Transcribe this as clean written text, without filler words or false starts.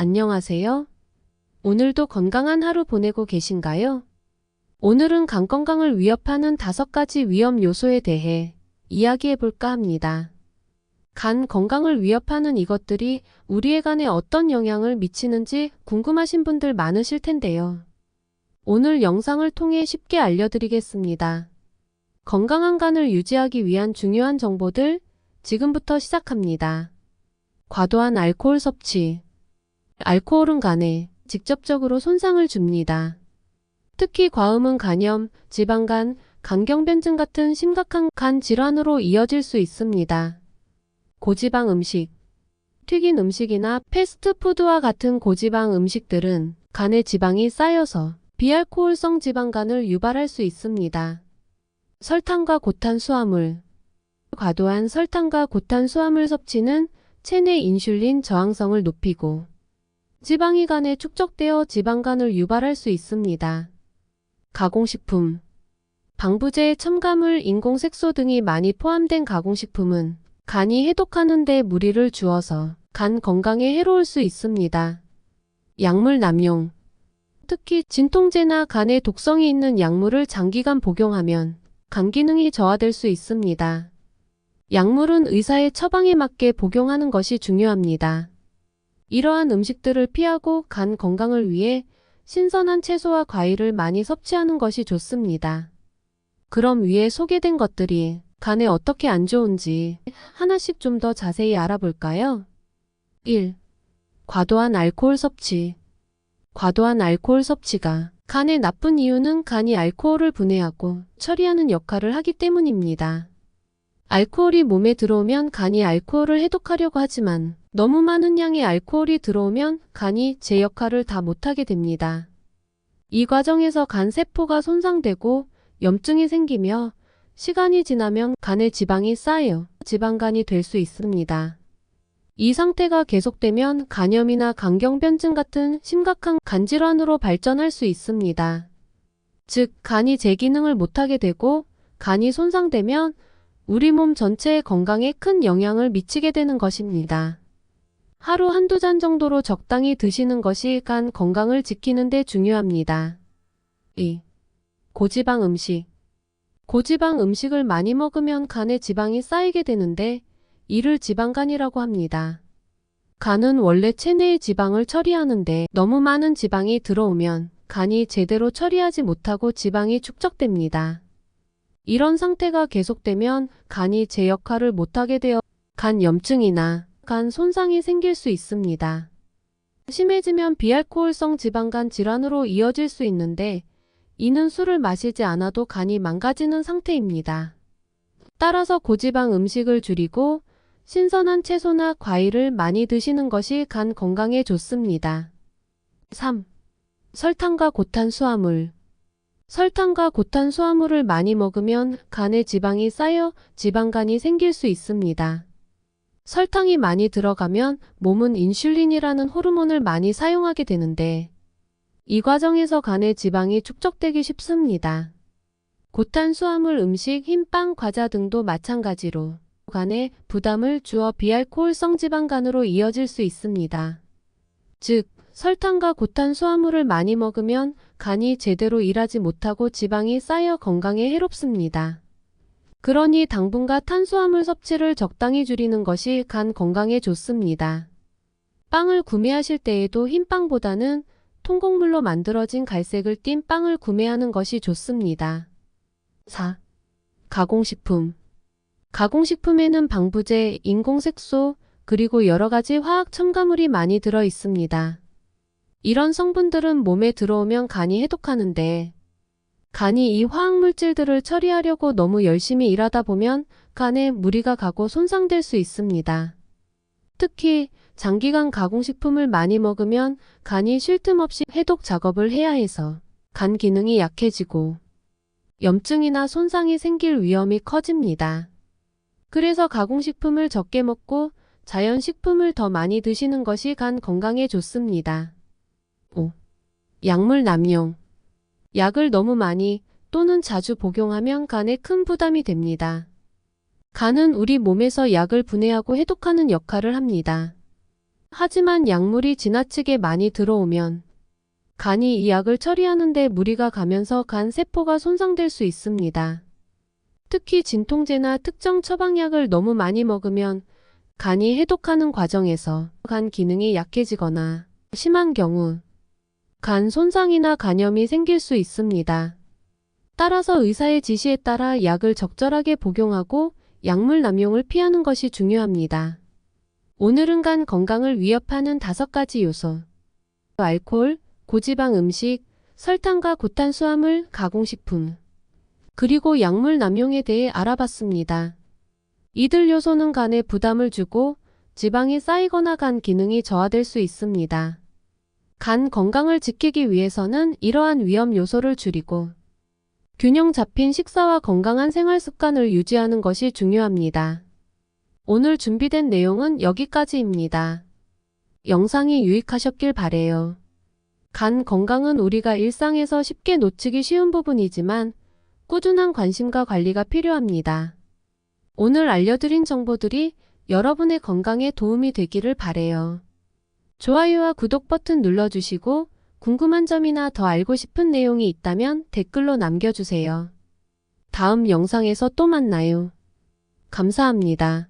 안녕하세요. 오늘도 건강한 하루 보내고 계신가요? 오늘은 간 건강을 위협하는 5가지 위험 요소에 대해 이야기해 볼까 합니다. 간 건강을 위협하는 이것들이 우리의 간에 어떤 영향을 미치는지 궁금하신 분들 많으실 텐데요. 오늘 영상을 통해 쉽게 알려드리겠습니다. 건강한 간을 유지하기 위한 중요한 정보들 지금부터 시작합니다. 과도한 알코올 섭취. 알코올은 간에 직접적으로 손상을 줍니다. 특히 과음은 간염, 지방간, 간경변증 같은 심각한 간 질환으로 이어질 수 있습니다. 고지방 음식. 튀긴 음식이나 패스트푸드와 같은 고지방 음식들은 간에 지방이 쌓여서 비알코올성 지방간을 유발할 수 있습니다. 설탕과 고탄수화물. 과도한 설탕과 고탄수화물 섭취는 체내 인슐린 저항성을 높이고 지방이 간에 축적되어 지방간을 유발할 수 있습니다. 가공식품. 방부제, 첨가물, 인공색소 등이 많이 포함된 가공식품은 간이 해독하는 데 무리를 주어서 간 건강에 해로울 수 있습니다. 약물 남용. 특히 진통제나 간에 독성이 있는 약물을 장기간 복용하면 간 기능이 저하될 수 있습니다. 약물은 의사의 처방에 맞게 복용하는 것이 중요합니다. 이러한 음식들을 피하고 간 건강을 위해 신선한 채소와 과일을 많이 섭취하는 것이 좋습니다. 그럼 위에 소개된 것들이 간에 어떻게 안 좋은지 하나씩 좀 더 자세히 알아볼까요? 1. 과도한 알코올 섭취. 과도한 알코올 섭취가 간에 나쁜 이유는 간이 알코올을 분해하고 처리하는 역할을 하기 때문입니다. 알코올이 몸에 들어오면 간이 알코올을 해독하려고 하지만 너무 많은 양의 알코올이 들어오면 간이 제 역할을 다 못하게 됩니다. 이 과정에서 간 세포가 손상되고 염증이 생기며 시간이 지나면 간에 지방이 쌓여 지방간이 될 수 있습니다. 이 상태가 계속되면 간염이나 간경변증 같은 심각한 간질환으로 발전할 수 있습니다. 즉, 간이 제 기능을 못하게 되고 간이 손상되면 우리 몸 전체의 건강에 큰 영향을 미치게 되는 것입니다. 하루 한두 잔 정도로 적당히 드시는 것이 간 건강을 지키는 데 중요합니다. 2. 고지방 음식. 고지방 음식을 많이 먹으면 간에 지방이 쌓이게 되는데 이를 지방간이라고 합니다. 간은 원래 체내의 지방을 처리하는데 너무 많은 지방이 들어오면 간이 제대로 처리하지 못하고 지방이 축적됩니다. 이런 상태가 계속되면 간이 제 역할을 못하게 되어 간 염증이나 간 손상이 생길 수 있습니다. 심해지면 비알코올성 지방간 질환으로 이어질 수 있는데 이는 술을 마시지 않아도 간이 망가지는 상태입니다. 따라서 고지방 음식을 줄이고 신선한 채소나 과일을 많이 드시는 것이 간 건강에 좋습니다. 3. 설탕과 고탄수화물. 설탕과 고탄수화물을 많이 먹으면 간에 지방이 쌓여 지방간이 생길 수 있습니다. 설탕이 많이 들어가면 몸은 인슐린이라는 호르몬을 많이 사용하게 되는데 이 과정에서 간에 지방이 축적되기 쉽습니다. 고탄수화물 음식, 흰빵, 과자 등도 마찬가지로 간에 부담을 주어 비알코올성 지방간으로 이어질 수 있습니다. 즉, 설탕과 고탄수화물을 많이 먹으면 간이 제대로 일하지 못하고 지방이 쌓여 건강에 해롭습니다. 그러니 당분과 탄수화물 섭취를 적당히 줄이는 것이 간 건강에 좋습니다. 빵을 구매하실 때에도 흰 빵보다는 통곡물로 만들어진 갈색을 띤 빵을 구매하는 것이 좋습니다. 4. 가공식품. 가공식품에는 방부제, 인공색소, 그리고 여러 가지 화학 첨가물이 많이 들어 있습니다. 이런 성분들은 몸에 들어오면 간이 해독하는데 간이 이 화학물질들을 처리하려고 너무 열심히 일하다 보면 간에 무리가 가고 손상될 수 있습니다. 특히 장기간 가공식품을 많이 먹으면 간이 쉴 틈 없이 해독 작업을 해야 해서 간 기능이 약해지고 염증이나 손상이 생길 위험이 커집니다. 그래서 가공식품을 적게 먹고 자연식품을 더 많이 드시는 것이 간 건강에 좋습니다. 5. 약물 남용. 약을 너무 많이 또는 자주 복용하면 간에 큰 부담이 됩니다. 간은 우리 몸에서 약을 분해하고 해독하는 역할을 합니다. 하지만 약물이 지나치게 많이 들어오면 간이 이 약을 처리하는 데 무리가 가면서 간 세포가 손상될 수 있습니다. 특히 진통제나 특정 처방약을 너무 많이 먹으면 간이 해독하는 과정에서 간 기능이 약해지거나 심한 경우 간 손상이나 간염이 생길 수 있습니다. 따라서 의사의 지시에 따라 약을 적절하게 복용하고 약물 남용을 피하는 것이 중요합니다. 오늘은 간 건강을 위협하는 5가지 요소. 알코올, 고지방 음식, 설탕과 고탄수화물, 가공식품, 그리고 약물 남용에 대해 알아봤습니다. 이들 요소는 간에 부담을 주고 지방이 쌓이거나 간 기능이 저하될 수 있습니다. 간 건강을 지키기 위해서는 이러한 위험 요소를 줄이고 균형 잡힌 식사와 건강한 생활 습관을 유지하는 것이 중요합니다. 오늘 준비된 내용은 여기까지입니다. 영상이 유익하셨길 바래요. 간 건강은 우리가 일상에서 쉽게 놓치기 쉬운 부분이지만 꾸준한 관심과 관리가 필요합니다. 오늘 알려드린 정보들이 여러분의 건강에 도움이 되기를 바래요. 좋아요와 구독 버튼 눌러주시고 궁금한 점이나 더 알고 싶은 내용이 있다면 댓글로 남겨주세요. 다음 영상에서 또 만나요. 감사합니다.